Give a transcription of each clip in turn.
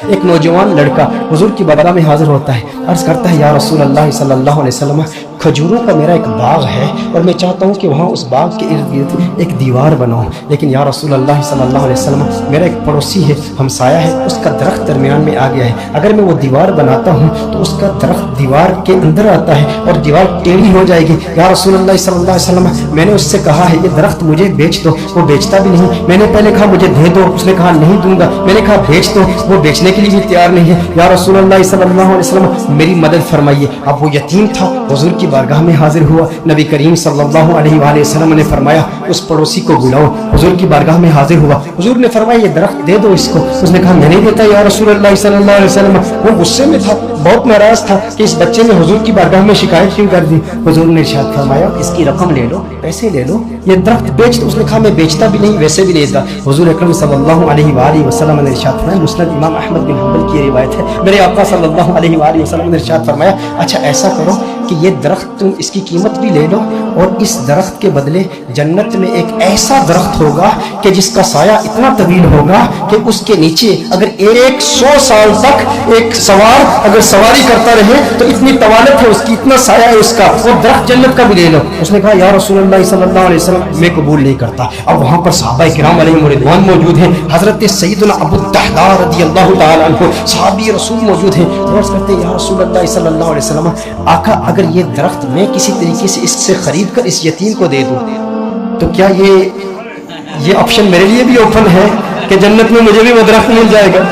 ایک نوجوان لڑکا حضور کی بارگاہ میں حاضر ہوتا ہے، عرض کرتا ہے یا رسول اللہ صلی اللہ علیہ وسلم کھجوروں کا میرا ایک باغ ہے اور میں چاہتا ہوں کہ وہاں اس باغ کے ارد گرد ایک دیوار بناؤں، لیکن یا رسول اللہ صلی اللہ علیہ وسلم میرا ایک پڑوسی ہے، ہمسایہ ہے، اس کا درخت درمیان میں آ گیا ہے، اگر میں وہ دیوار بناتا ہوں تو اس کا درخت دیوار کے اندر آتا ہے اور دیوار ٹیڑھی ہو جائے گی، یا رسول اللہ صلی اللہ علیہ وسلم میں نے اس سے کہا ہے یہ درخت مجھے بیچ دو، وہ بیچتا بھی نہیں، میں نے پہلے کہا مجھے دے دو، اس نے کہا نہیں دوں گا، میں نے کہا بیچ دو، وہ بیچنے کے لیے بھی تیار نہیں ہے، یا رسول اللہ صلی اللہ علیہ وسلم میری مدد فرمائیے۔ اب وہ یتیم تھا، حضور کی بارگاہ میں حاضر ہوا، نبی کریم صلی اللہ علیہ وآلہ وسلم نے فرمایا اس پڑوسی کو بلاؤ، حضور کی بارگاہ میں حاضر ہوا، حضور نے فرمایا یہ درخت دے دو اس کو، اس نے کہا میں نہیں دیتا یا رسول اللہ صلی اللہ علیہ وسلم، وہ غصے میں تھا، بہت ناراض تھا کہ اس بچے نے حضور کی بارگاہ میں شکایت کیوں کر دی، حضور نے ارشاد فرمایا اس کی رقم لے لو، پیسے لے لو، یہ درخت بیچ دو، اس نے کہا میں بیچتا بھی نہیں ویسے بھی نہیں دیتا، حضور اکرم صلی اللہ علیہ وآلہ وسلم نے ارشاد فرمایا، مسند امام احمد بن حنبل کی روایت ہے، میرے آقا صلی اللہ علیہ وآلہ وسلم نے ارشاد فرمایا اچھا ایسا کرو کہ یہ درخت تم اس کی قیمت بھی لے لو اور اس درخت کے بدلے جنت میں ایک ایسا درخت ہوگا کہ جس کا سایہ اتنا طویل ہوگا کہ اس کے نیچے اگر 100 سال تک ایک سوار اگر سواری کرتا رہے تو اتنی طوالت ہے اس کی، اتنا سایہ ہے اس کا، وہ درخت جنت کا بھی لے لو، اس نے کہا یا رسول اللہ صلی اللہ علیہ وسلم میں قبول نہیں کرتا۔ اب وہاں پر صحابہ کرام علیہم رضوان موجود ہیں، حضرت سیدنا ابو الدحداء رضی اللہ تعالی عنہ صحابی رسول موجود ہیں، عرض کرتے ہیں یا رسول اللہ صلی اللہ علیہ وسلم آقا اگر یہ درخت میں کسی طریقے سے اس سے خرید کر اس یتیم کو دے دوں تو کیا یہ آپشن میرے لیے بھی اوپن ہے کہ جنت میں مجھے بھی وہ درخت مل جائے گا؟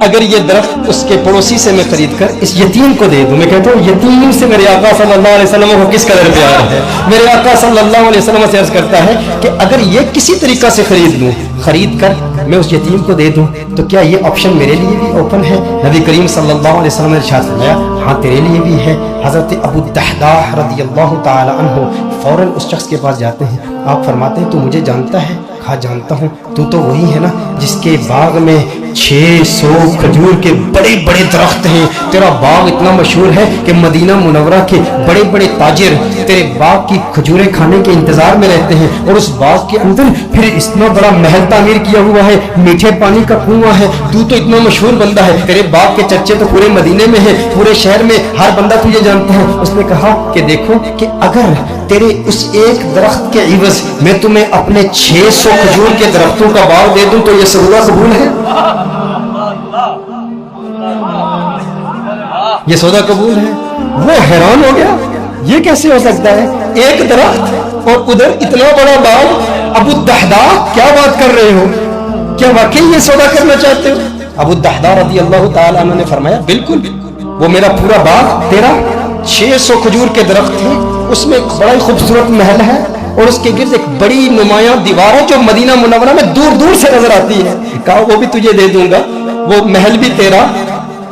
اگر یہ درخت اس کے پڑوسی سے میں خرید کر اس یتیم کو دے دوں، میں کہتا ہوں یتیم سے میرے آقا صلی اللہ علیہ وسلم کو کس قدر پیار ہے، میرے آقا صلی اللہ علیہ وسلم سے عرض کرتا ہے کہ اگر یہ کسی طریقہ سے خرید کر میں اس یتیم کو دے دوں تو کیا یہ آپشن میرے لیے بھی اوپن ہے؟ نبی کریم صلی اللہ علیہ وسلم نے ارشاد فرمایا ہاں تیرے لیے بھی ہے۔ حضرت ابو الدحداء رضی اللہ تعالی عنہ فوراً اس شخص کے پاس جاتے ہیں، آپ فرماتے ہیں تو مجھے جانتا ہے؟ کہا جانتا ہوں، تو وہی ہے نا جس کے باغ میں 600 کھجور کے بڑے بڑے درخت ہیں، تیرا باغ اتنا مشہور ہے کہ مدینہ منورہ کے بڑے بڑے تاجر تیرے باغ کی کھجوریں کھانے کے انتظار میں رہتے ہیں، اور اس باغ کے اندر پھر اتنا بڑا محل تعمیر کیا ہوا ہے، میٹھے پانی کا کنواں ہے، تو اتنا مشہور بندہ ہے، تیرے باغ کے چرچے تو پورے مدینے میں ہیں، پورے شہر میں ہر بندہ تجھے جانتا ہے۔ اس نے کہا کہ دیکھو کہ اگر تیرے اس ایک درخت کے عوض میں تمہیں اپنے 600 کھجور کے درختوں کا باغ دے دوں تو یہ سودا قبول ہے؟ یہ سودا قبول ہے؟ وہ حیران ہو گیا، یہ کیسے ہو سکتا ہے؟ ایک درخت اور ادھر اتنا بڑا باغ۔ ابو الدحداء کیا بات کر رہے ہو، کیا واقعی یہ سودا کرنا چاہتے ہو؟ ابو الدحداء رضی اللہ تعالی عنہ نے فرمایا بالکل، وہ میرا پورا باغ تیرا 600 کھجور کے درخت ہیں، اس میں ایک بڑا ہی خوبصورت محل ہے اور اس کے گرد ایک بڑی نمایاں دیوار ہے جو مدینہ منورہ میں دور دور سے نظر آتی ہے، کہا وہ بھی تجھے دے دوں گا، وہ محل بھی تیرا،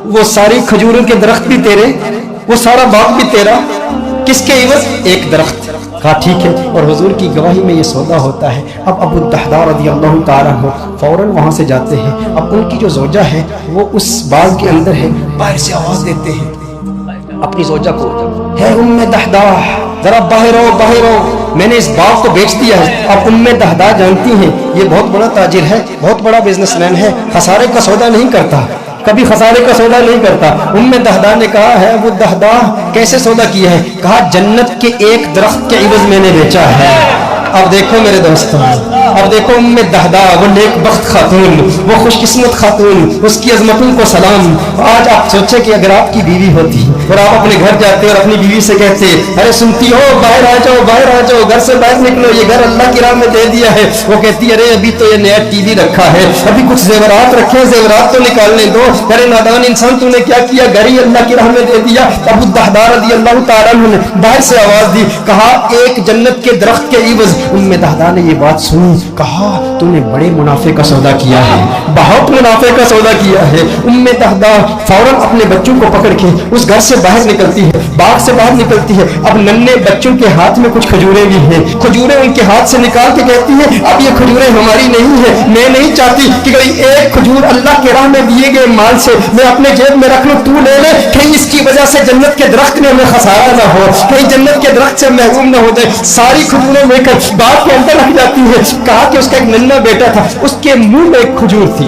وہ ساری کھجوروں کے درخت بھی تیرے، وہ سارا باغ بھی تیرا، کس کے عوض؟ ایک درخت۔ کہا ٹھیک ہے، اور حضور کی گواہی میں یہ سودا ہوتا ہے۔ اب ابو الدحداء رضی اللہ تعالیٰ عنہ فوراً وہاں سے جاتے ہیں، اب ان کی جو زوجہ ہے وہ اس باغ کے اندر ہے، باہر سے آواز دیتے ہیں اپنی زوجہ کو، ہے ام دحداء ذرا باہر آؤ باہر آؤ، میں نے اس باغ کو بیچ دیا ہے۔ اب ام دحداء جانتی ہیں یہ بہت بڑا تاجر ہے، بہت بڑا بزنس مین ہے، خسارے کا سودا نہیں کرتا، کبھی خسارے کا سودا نہیں کرتا۔ ام دحداء نے کہا ہے ابو الدحداء کیسے سودا کیا ہے؟ کہا جنت کے ایک درخت کے عوض میں نے بیچا ہے۔ اب دیکھو میرے دوستوں، اب دیکھو ام دحداء وہ نیک بخت خاتون، وہ خوش قسمت خاتون، اس کی عظمتوں کو سلام۔ آج آپ سوچیں کہ اگر آپ کی بیوی ہوتی اور آپ اپنے گھر جاتے اور اپنی بیوی سے کہتے ارے سنتی ہو باہر آ جاؤ باہر آ جاؤ، گھر سے باہر نکلو، یہ گھر اللہ کی راہ میں دے دیا ہے، وہ کہتی ارے ابھی تو یہ نیا ٹی وی رکھا ہے، ابھی کچھ زیورات رکھے، زیورات تو نکالنے دو، ارے نادان انسان تو نے کیا کیا، گھر ہی اللہ کی راہ میں دے دیا۔ ابو الدحداء رضی اللہ تعالیٰ عنہ نے باہر سے آواز دی، کہا ایک جنت کے درخت کے عوض۔ ام دحداء نے یہ بات سنی، کہا تو نے بڑے منافع کا سودا کیا ہے، بہت منافع کا سودا کیا ہے۔ ام دحداء فوراً اپنے بچوں کو پکڑ کے اس گھر سے باہر نکلتی ہے، باغ سے باہر نکلتی ہے، اب ننھے بچوں کے ہاتھ میں کچھ کھجوریں بھی ہیں، کھجوریں ان کے ہاتھ سے نکال کے کہتی ہیں اب یہ کھجوریں ہماری نہیں ہیں، میں نہیں چاہتی کہ کوئی ایک کھجور اللہ کے راہ میں دیے گئے مال سے میں اپنے جیب میں رکھ لوں، تو لے لے، کہیں اس کی وجہ سے جنت کے درخت میں ہمیں خسارہ نہ ہو، کہیں جنت کے درخت سے محروم نہ ہو جائے۔ ساری کھجوریں لے کر باغ کے اندر رکھ جاتی ہے۔ کہا کہ اس کا ایک ننھا بیٹا تھا، اس کے منہ میں ایک کھجور تھی،